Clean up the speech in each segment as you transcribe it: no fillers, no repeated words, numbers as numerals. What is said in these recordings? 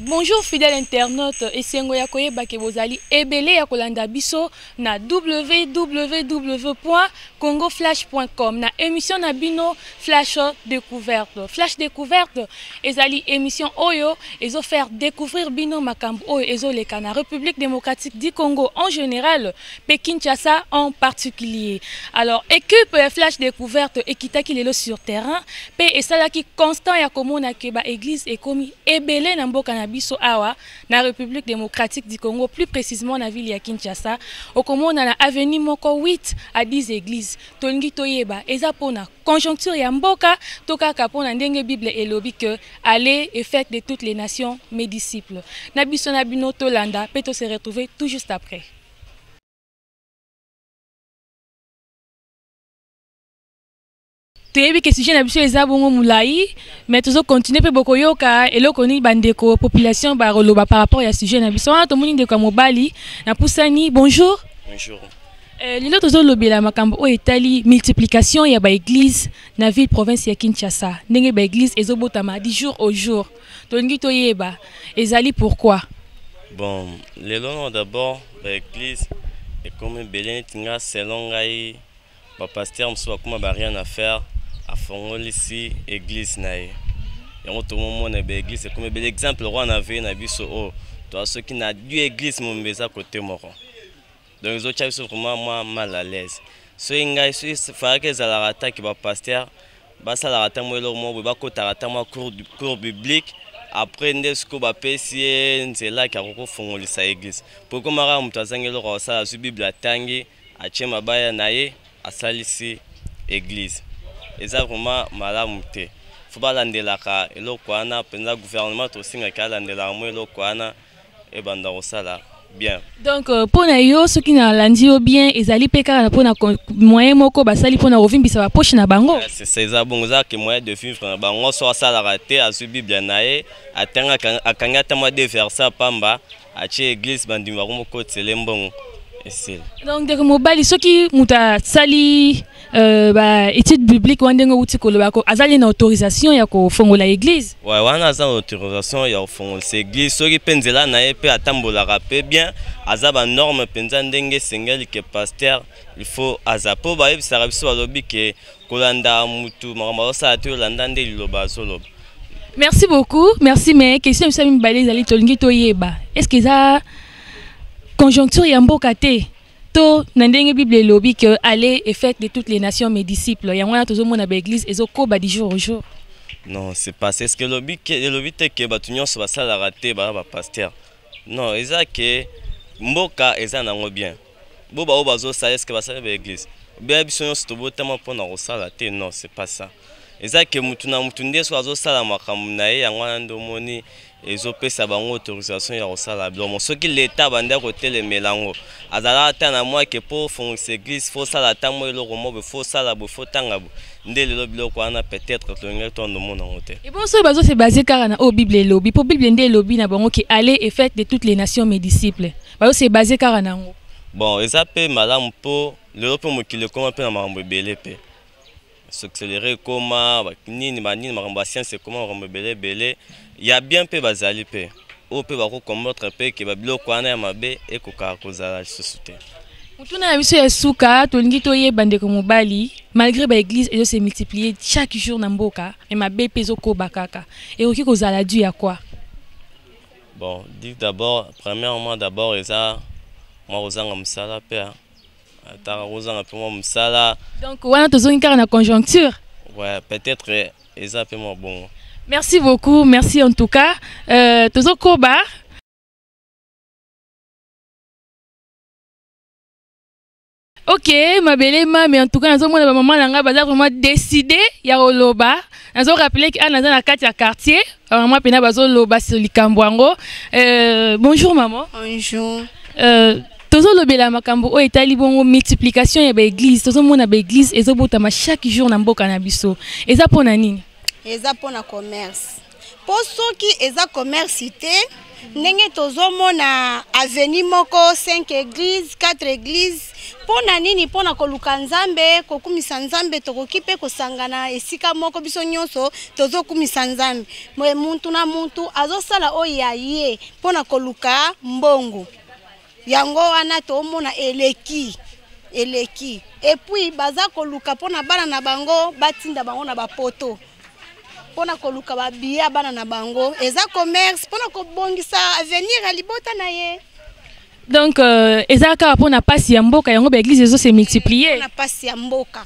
Bonjour fidèles internautes, esengo ya koyeba ke bozali ebele ya kolanda biso na www.congoflash.com na émission na bino Flash Découverte. Flash Découverte ezali émission oyo ezo faire découvrir bino makambo oyo ezo leka na République démocratique du Congo en général, pe Kinshasa en particulier. Alors équipe Flash Découverte ekitaki lelo sur terrain pe esalaki constant ya komona ke ba église ekomi ebele na mboka na biso awa na République démocratique du Congo, plus précisément na ville ya Kinshasa. Okomona na avenue moko 8 à 10 églises. Tolingi toyeba eza pona conjoncture ya mboka tokaka pona ndenge Bible elobi que aller et faites de toutes les nations mes disciples. Na biso na bino tolanda pe to se retrouver tout juste après. Toyebi ke sujet na biso eza bongo mulai, mais tozo continuer pe bokoyoka eloko ni bandeko population ba roloba par rapport ya sujet na biso. Wana tomoni ndeko mobali na pusani. Bonjour. Bonjour. Lilo tozo lobela makambo o etali multiplication ya ba église na ville province ya Kinshasa. Ndenge ba église ezobotama di jour au jour. Tolingi toyeba ezali pourquoi? Bon, lelo d'abord ba église et comme belene tinga selon ngai ba pasteur mso kuma ba rien à faire à fongoli ici église nae. Yango to momo na ba église comme bel exemple roi na ve na biso o to ceux qui na du église mo mbeza côté moko. Donc les autres sont vraiment mal à l'aise. So ngai so fa ke za la attaque ba pasteur ba ça la attaque mo lo mo ba ko ta attaque mo cours biblique après ndesco ba pesi nzela ka ko fongoli sa église. Pour comme mara mtu azangelo ko sa su bible atangi a chema baya nae asalisi église. Eza vraiment malamu te. Faut pas landelaka eloko wana penza gouvernement to singa ka landela mo eloko wana e banda osala bien. Donc pour na yo ceux qui na landi yo bien ezali peka na pona moyen moko basali pona rovimbisa ba poche na bango. C'est ça bon za que moyen de vivre na bango so sala raté azu bible nae atanga akanga tama de versa pamba achi église bandima ko moko tselembongo. Donc de mobali ceux qui muta sali ba étude biblique wandengo uti kolobako azali na autorisation ya ko fongola église. Ouais, wana za autorisation ya fongola église soki penzela na epe atambola rapé bien azaba norme penza ndenge sengeli que pasteur il faut azapo ba yebisa biso balobi ke kolanda mutu makambo sa to landa nde liloba soloba. Merci beaucoup, merci mais question ça mi balé zali tolingi toyeba. Est-ce que ça conjoncture ya mboka te to na ndenge Bible lobi que aller et faites de toutes les nations mes disciples ya wana tozo mona ba église ezokoba di jour au jour. Non, c'est pas c'est ce que lobi te ke batunyo so basala raté ba pasteur. Non, eza ke mboka eza nango bien. Boba obazo sa est-ce que basala ba église. Bien biso nyo to botama pona ko sala te, non, c'est pas ça. Eza ke mutu na mutu ndeso azo sala makambo na ye ya wana ndomoni ezopesa bango autorisation ya kosala biloko soki l'état banda kotele melango azala ata na moi ke pour fond église faut sala ta moi eloko mo faut sala bo faut tanga bo nde lelo biloko wana peut-être que le to ndo mona ngote. Et bon so bazo se basé car na o Bible lobby pour Bible nde lobby na bango ki aller et faites de toutes les nations mes disciples bazo se basé car na ngo. Bon eza pe malamu po lelo pe mokile koma pe na mambo belé pe s'accélérer comment nini manini makambo science comment makambo belé ya bien pe bazali pe o pe bako combattre pe ke babiloko wana ya mabe ekoka kozala société. Mutuna na biso ya suka tolingi toyeba ndeko mobali malgré ba église ezo se multiplier chaque jour na mboka et mabe pe ezokoba kaka et oki kozala dû ya quoi? Bon dit d'abord premièrement d'abord eza moi ozanga musala pe donc wana tozongi kaka na conjoncture. Ouais, peut-être eza pe mo bon. Merci beaucoup, merci en tout cas. Tozo koba. Ok, ma belle mais en tout cas nazo mona ba maman nanga baza vraiment décidé ya oloba. Nazo rappeler que naza na kati ya quartier, maman pena bazo loba sur likambwango. Bonjour maman. Bonjour. Tozo lobela makambo o etali bongo multiplication ya ba église, tozo mona ba église ezobotama chaque jour na mboka na biso. Eza pona nini? Eza pona commerce. Po soki eza commerce te, ndenge tozomona avenue moko 5 églises 4 églises pona nini pona koluka nzambe kokumisa nzambe tokoki pe kosangana esika moko biso nyonso tozokumisa nzambe muntu na muntu azosala oyo ya ye pona koluka mbongo yango wana tomona eleki et puis baza koluka pona bana na bango batinda bango na bapoto pona koluka babia bana na bango eza commerce pona kobongisa avenir ya libota na ye. Donc eza kaka pona pasi ya mboka yango ba église ezo se multiplier na pasi ya mboka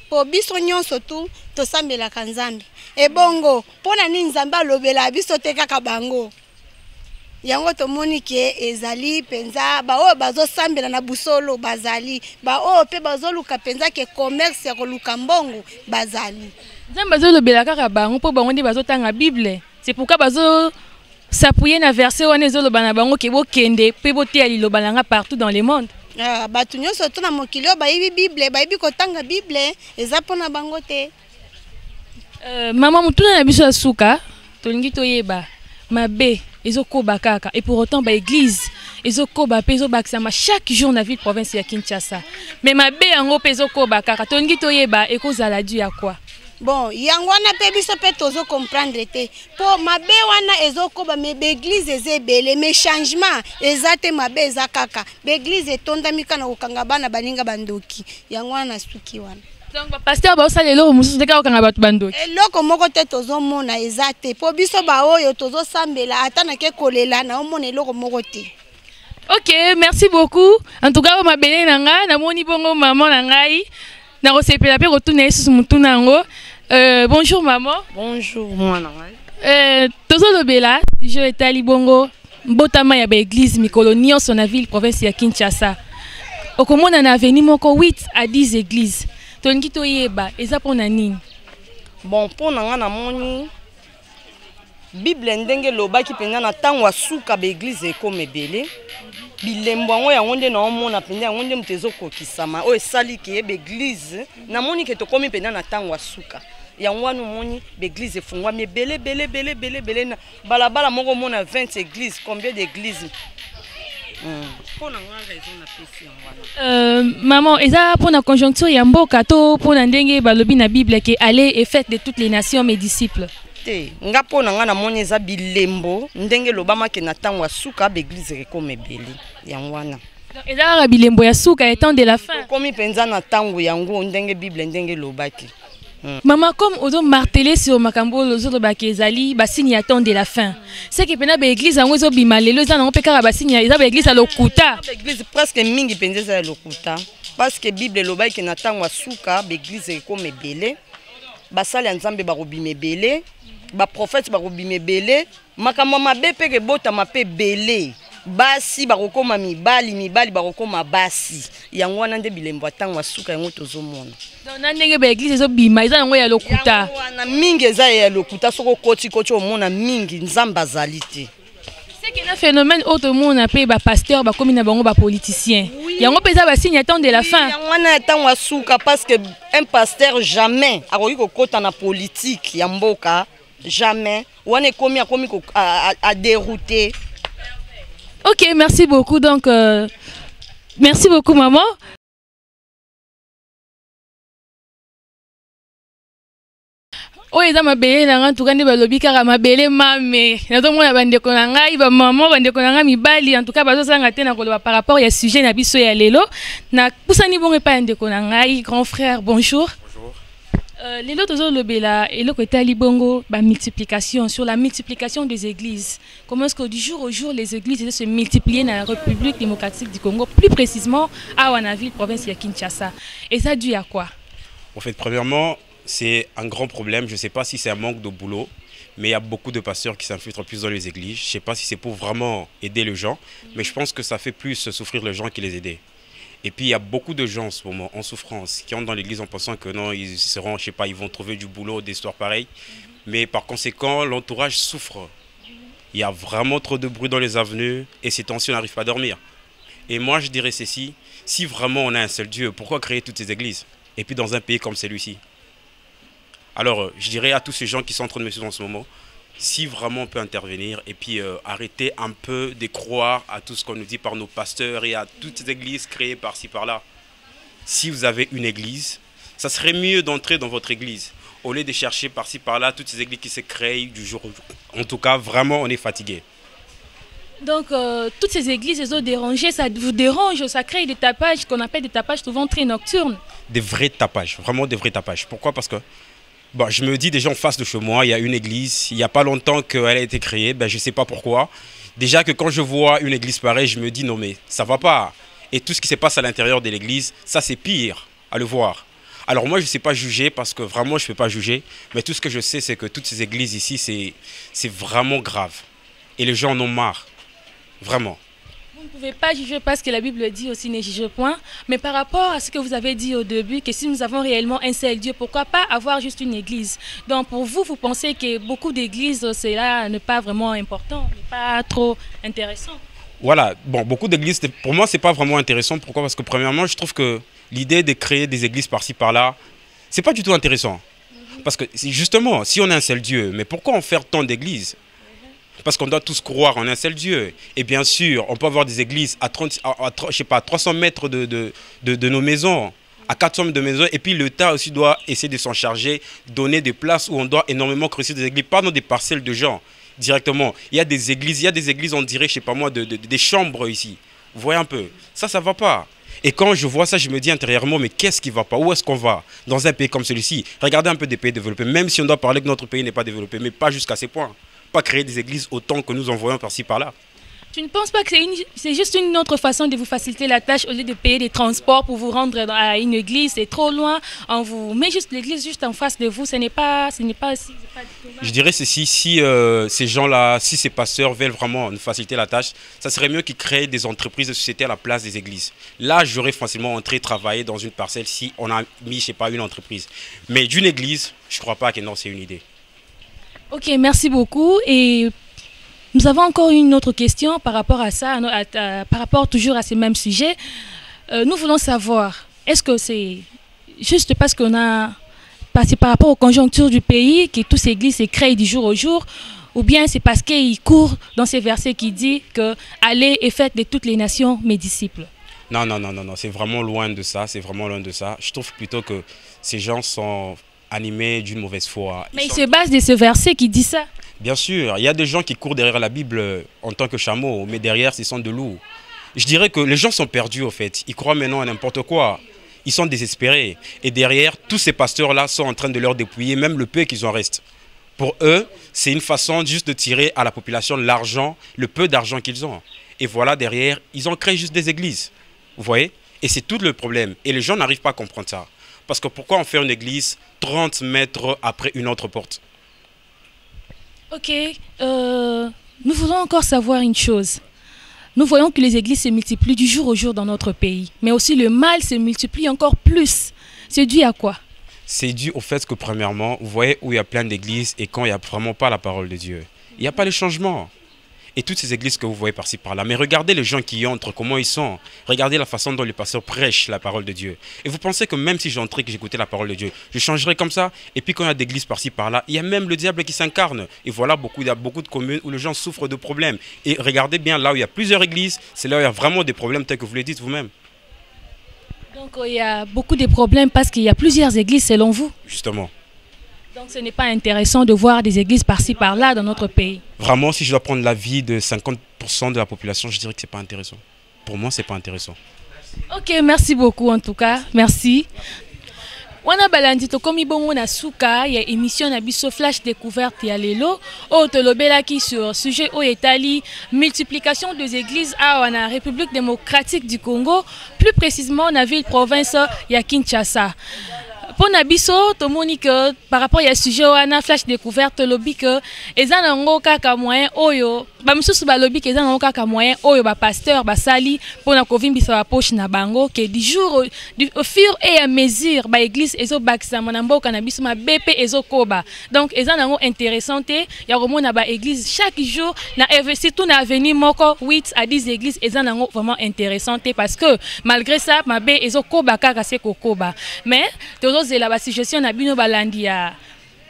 po biso nyonso tu tosambelaka nzambe ebongo pona ni nzambe alobela biso te kaka bango yango tomoni ke ezali penza ba oyo bazosambela na busolo bazali ba oyo pe bazoluka penza ke commerce ya koluka mbongo bazali nzambe azolobela kaka bango po bango nde bazotanga Bible. C'est pourquoi bazo s'appuyer na verset wana ezoloba na bango ke bokende pe boteya liloba nanga partout dans le monde. Bato nyonso to na mokili oyo bayibi Bible bayibi kotanga Bible eza mpona bango te. Mama mutuna na biso ya suka tolingi toyeba mabe ezokoba kaka et pour autant ba église ezokoba pe ezobakisama chaque jour na ville province ya Kinshasa mais mabe yango pe ezokoba kaka tolingi toyeba ekozala dû à quoi? Bon yango wana pe biso pe tozo comprendre te po mabe wana ezokoba me l'église ezebele mais changement ezate mabe eza kaka l'église etondami kana kokanga bana baninga bandoki yango wana suki wana. Donc ba pasteur ba osala eloko mususu te kaka kokanga bato bandoki eloko moko te tozomona ezate po biso ba oyo tozosambela ata na ke kolela na omona eloko moko te. Ok, merci beaucoup. En tout cas, mabele nanga na moni bongo maman nangai na kosepela pe kotuna yesu mutuna ngo. Bonjour maman. Bonjour moi nangai. Tozolobela je etali bongo mbotama ya ba église mikolo nyonso na ville province ya Kinshasa. Okomona na avenue moko 8 à 10 églises. Tolingi toyeba eza pona nini? Bon pona nga na moni Bible ndenge lobaki penza na tango asuka ba église ekoma ebele bilembo yango yango nde na omona penza yango nde mutu ezokokisama oyo esali ke ba église na moni ke tokomi penza na tango asuka yango wana moni ba église efungwami ebele na balabala moko mona 20 églises combien d'églises maman eza pona conjoncture ya mboka to pona ndenge balobi na Bible ke allez et faites de toutes les nations mes disciples te nga pona nga na moni eza bilembo ndenge lobama ke na tango asuka ba église ekoma ebele yango wana eza kaka bilembo ya suka étant de la fin komi penza na tango yango ndenge Bible ndenge lobaki. Maman, comme on martelé sur Makambo, ezali basini ya temps de la fin. C'est que pena ba église en ozo bimalelo za na pekara basini ya ba église à lokuta. Ba église presque mingi pendeza ya lokuta parce que Bible lobai ke na tango asuka ba église ekoma ebele. Basali ya Nzambe ba robime ebele, ba prophète ba robime ebele, makambo mabe pe ke bota mape belé. Basi bakokoma mibali bakokoma basi yango wana nde bilembo atango asuka yango tozomona. Donc na ndenge ba église ezobima eza yango ya lokuta. Yango wana mingi eza ya lokuta soko koti omona mingi Nzambe azali te. C'est qu'il y a un phénomène autre monde appelé ba pasteur ba komi na bango ba politicien. Yango peza ba signe attend de la fin. Yango wana atango asuka parce que un pasteur jamais akoki kokota na politique ya mboka jamais wana akomi a dérouter. Ok, merci beaucoup. Donc, merci beaucoup, maman. Oh, eza mabele na nga tukande balobi kaka mabele mame. Na to mona bande ko na ngai ba maman bande ko na nga mibali en tout cas bazo sanga te na koloba par rapport ya sujet na biso ya lelo. Na pusani bonge pa ndeko na ngai grand frère, bonjour. Lelo tozo lobela eloko etali bongo ba multiplication sur la multiplication des églises. Comment est-ce que du jour au jour les églises se multiplient dans la République démocratique du Congo, plus précisément à Wanaville, province de Kinshasa. Et ça dû à quoi? En fait, premièrement, c'est un grand problème. Je ne sais pas si c'est un manque de boulot, mais il y a beaucoup de pasteurs qui s'infiltrent plus dans les églises. Je ne sais pas si c'est pour vraiment aider les gens, mais je pense que ça fait plus souffrir les gens que les aider. Et puis il y a beaucoup de gens en ce moment en souffrance qui entrent dans l'église en pensant que non, ils seront, je sais pas, ils vont trouver du boulot, des histoires pareilles. Mais par conséquent, l'entourage souffre. Il y a vraiment trop de bruit dans les avenues et ces temps-ci, on n'arrive pas à dormir. Et moi, je dirais ceci, si vraiment on a un seul Dieu, pourquoi créer toutes ces églises? Et puis dans un pays comme celui-ci. Alors, je dirais à tous ces gens qui sont en train de me suivre en ce moment, si vraiment on peut intervenir et puis arrêter un peu de croire à tout ce qu'on nous dit par nos pasteurs et à toutes ces églises créées par-ci par-là. Si vous avez une église, ça serait mieux d'entrer dans votre église au lieu de chercher par-ci par-là toutes ces églises qui se créent du jour au jour. En tout cas, vraiment, on est fatigué. Donc, toutes ces églises, elles ont dérangé, ça vous dérange, ça crée des tapages qu'on appelle des tapages souvent très nocturnes. Des vrais tapages, vraiment des vrais tapages. Pourquoi? Parce que bon, je me dis déjà en face de chez moi, il y a une église, il n'y a pas longtemps qu'elle a été créée, je ne sais pas pourquoi. Déjà que quand je vois une église pareille, je me dis non mais ça ne va pas. Et tout ce qui se passe à l'intérieur de l'église, ça c'est pire à le voir. Alors moi je ne sais pas juger parce que vraiment je ne peux pas juger, mais tout ce que je sais c'est que toutes ces églises ici, c'est vraiment grave. Et les gens en ont marre. Vraiment. Vous ne pouvez pas juger parce que la Bible dit aussi ne jugez point. Mais par rapport à ce que vous avez dit au début, que si nous avons réellement un seul Dieu, pourquoi pas avoir juste une église? Donc pour vous, vous pensez que beaucoup d'églises, cela n'est pas vraiment important, n'est pas trop intéressant? Voilà, bon, beaucoup d'églises, pour moi, ce n'est pas vraiment intéressant. Pourquoi? Parce que premièrement, je trouve que l'idée de créer des églises par-ci, par-là, ce n'est pas du tout intéressant. Parce que justement, si on a un seul Dieu, mais pourquoi en faire tant d'églises? Parce qu'on doit tous croire en un seul Dieu. Et bien sûr, on peut avoir des églises à 300 mètres de nos maisons, à 400 mètres de maisons. Et puis l'État aussi doit essayer de s'en charger, donner des places où on doit énormément creuser des églises, pas dans des parcelles de gens directement. Il y a des églises, on dirait, je sais pas moi, des chambres ici. Vous voyez un peu, ça ne va pas. Et quand je vois ça, je me dis intérieurement, mais qu'est-ce qui ne va pas? Où est-ce qu'on va dans un pays comme celui-ci? Regardez un peu des pays développés, même si on doit parler que notre pays n'est pas développé, mais pas jusqu'à ces points. Pas créer des églises autant que nous en voyons par-ci par-là. Tu ne penses pas que c'est juste une autre façon de vous faciliter la tâche au lieu de payer des transports pour vous rendre à une église? C'est trop loin, on vous met juste l'église juste en face de vous, ce n'est pas aussi... Je dirais ceci, si ces gens-là, si ces pasteurs veulent vraiment nous faciliter la tâche, ça serait mieux qu'ils créent des entreprises de société à la place des églises. Là, j'aurais facilement entré travailler dans une parcelle si on a mis, je sais pas, une entreprise. Mais d'une église, je ne crois pas que non, c'est une idée. Ok, merci beaucoup. Et nous avons encore une autre question par rapport à ça, par rapport toujours à ce même sujet. Nous voulons savoir, est-ce que c'est juste parce qu'on a passé par rapport aux conjonctures du pays que toutes ces églises se créent du jour au jour, ou bien c'est parce qu'il court dans ces versets qui dit que allez et faites de toutes les nations mes disciples? Non, c'est vraiment loin de ça, Je trouve plutôt que ces gens sont animés d'une mauvaise foi. Mais il se base de ce verset qui dit ça. Bien sûr, il y a des gens qui courent derrière la Bible en tant que chameaux, mais derrière, ce sont de loups. Je dirais que les gens sont perdus, au fait. Ils croient maintenant à n'importe quoi. Ils sont désespérés. Et derrière, tous ces pasteurs-là sont en train de leur dépouiller, même le peu qu'ils en restent. Pour eux, c'est une façon juste de tirer à la population l'argent, le peu d'argent qu'ils ont. Et voilà, derrière, ils ont créé juste des églises. Vous voyez? Et c'est tout le problème. Et les gens n'arrivent pas à comprendre ça. Parce que pourquoi on fait une église 30 mètres après une autre porte? Ok, nous voulons encore savoir une chose. Nous voyons que les églises se multiplient du jour au jour dans notre pays. Mais aussi le mal se multiplie encore plus. C'est dû à quoi? C'est dû au fait que premièrement, vous voyez où il y a plein d'églises et quand il n'y a vraiment pas la parole de Dieu. Il n'y a pas de changement. Et toutes ces églises que vous voyez par-ci par-là, mais regardez les gens qui y entrent, comment ils sont. Regardez la façon dont les pasteurs prêchent la parole de Dieu. Et vous pensez que même si j'entrais, que j'écoutais la parole de Dieu, je changerais comme ça? Et puis quand il y a des églises par-ci par-là, il y a même le diable qui s'incarne. Et voilà, il y a beaucoup de communes où les gens souffrent de problèmes. Et regardez bien, là où il y a plusieurs églises, c'est là où il y a vraiment des problèmes tels que vous le dites vous-même. Donc il y a beaucoup de problèmes parce qu'il y a plusieurs églises selon vous? Justement. Donc ce n'est pas intéressant de voir des églises par-ci par-là dans notre pays? Vraiment, si je dois prendre l'avis de 50% de la population, je dirais que ce n'est pas intéressant. Pour moi, ce n'est pas intéressant. Ok, merci beaucoup en tout cas. Merci. Wana balandi to komi bongo na suka ya émission na biso flash découverte ya lelo o tolobelaki sur sujet o etali multiplication des églises à la République démocratique du Congo, plus précisément na ville province ya Kinshasa. Pour Nabiso, tomoni que par rapport à sujet wana flash découverte lobby que eza nango kaka moyen oyo ba mususu ba lobby que eza nango kaka moyen oyo ba pasteur ba sali pour na kovimbisa ba poche na bango que du jour au fur et à mesure ba église ezo bakisa na mboka na biso ma BP ezo koba. Donc eza nango intéressante ya romona ba église chaque jour na surtout na avenue moko 8 à 10 églises eza nango vraiment intéressante parce que malgré ça ma B ezo koba kaka se kokoba. Mais la situation na bino balandi ya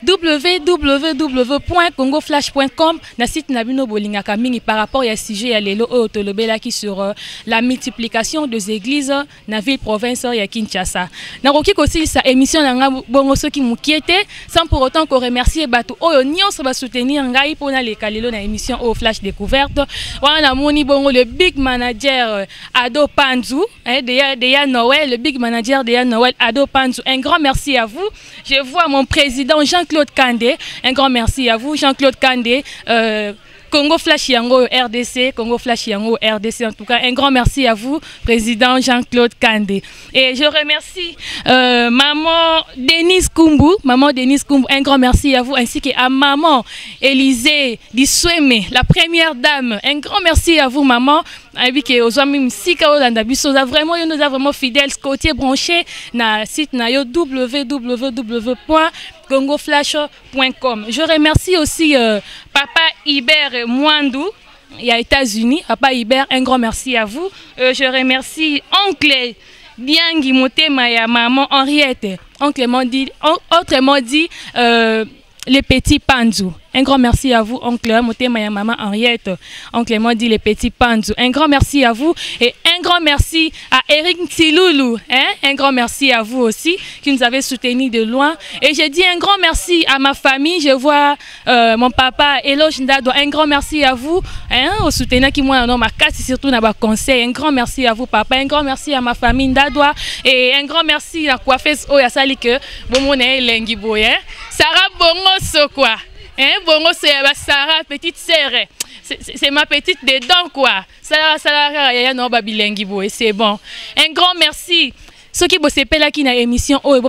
www.congoflash.com na site nabino bolingaka mingi par rapport à sujet ya lelo otolobela qui sur la multiplication des églises na ville province ya Kinshasa. Na koki kosi sa émission na bongo soki mukiete sans pour autant qu'on remercier batu oyo nyonso ba soutenir ngai pona le kalelo na émission au flash découverte. Wana moni bongo le big manager Ado Panzu de Noël, le big manager de Noël Ado Panzu. Un grand merci à vous. Je vois mon président Jean-Claude Kandé. Un grand merci à vous, Jean-Claude Kandé. Congo Flash Yango RDC, Congo Flash Yango RDC. En tout cas, un grand merci à vous, président Jean-Claude Kandé. Et je remercie maman Denise Kumbu, un grand merci à vous, ainsi que à maman Élisée Dissueme, la première dame. Un grand merci à vous, maman. Vraiment, nous sommes vraiment fidèles, côté branché, na site na yo www.congoflash.com. Je remercie aussi Papa Hubert Mwandou, il y a États-Unis. Papa Hubert, un grand merci à vous. Je remercie Oncle Diangi Motema et maman Henriette. Autrement dit, les petits Panzou. Un grand merci à vous, oncle Motema et maman Henriette. Oncle m'a dit les petits Panzou. Un grand merci à vous et un grand merci à Eric Tsiloulou. Un grand merci à vous aussi qui nous avez soutenus de loin. Et je dis un grand merci à ma famille. Je vois mon papa Eloge Ndado. Un grand merci à vous. Au soutien qui moi ma casse surtout dans ma conseil. Un grand merci à vous papa. Un grand merci à ma famille Ndadoa et un grand merci à coiffeuse Oyasali que bon mon lengi boy. Sarah Bongo Sokwa. Bongo c'est Sarah petite sœur. C'est ma petite dedans quoi. Sarah yaya no babilengi boy, c'est bon. Un grand merci. Ceux qui bossent là qui na émission Oyo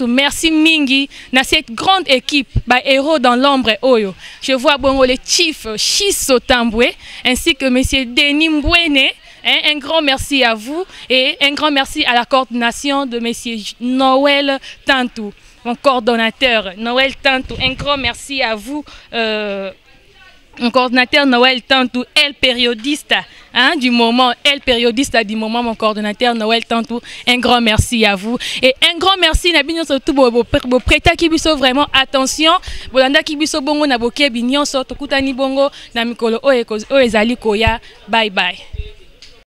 merci mingi na cette grande équipe ba héros dans l'ombre Oyo. Je vois bongo le chief Chiso Tamboué ainsi que monsieur Denis Mbouene. Un grand merci à vous et un grand merci à la coordination de monsieur Noël Tantou, mon coordonnateur Noël Tantou. Un grand merci à vous, mon coordonnateur Noël Tantou, elle périodiste du moment, mon coordonnateur Noël Tantou. Un grand merci à vous et un grand merci Nabinyo surtout bo prêta qui biso vraiment attention bolanda qui biso bongo na boke binyon so tokutani bongo na mikolo o ezali koya. Bye bye.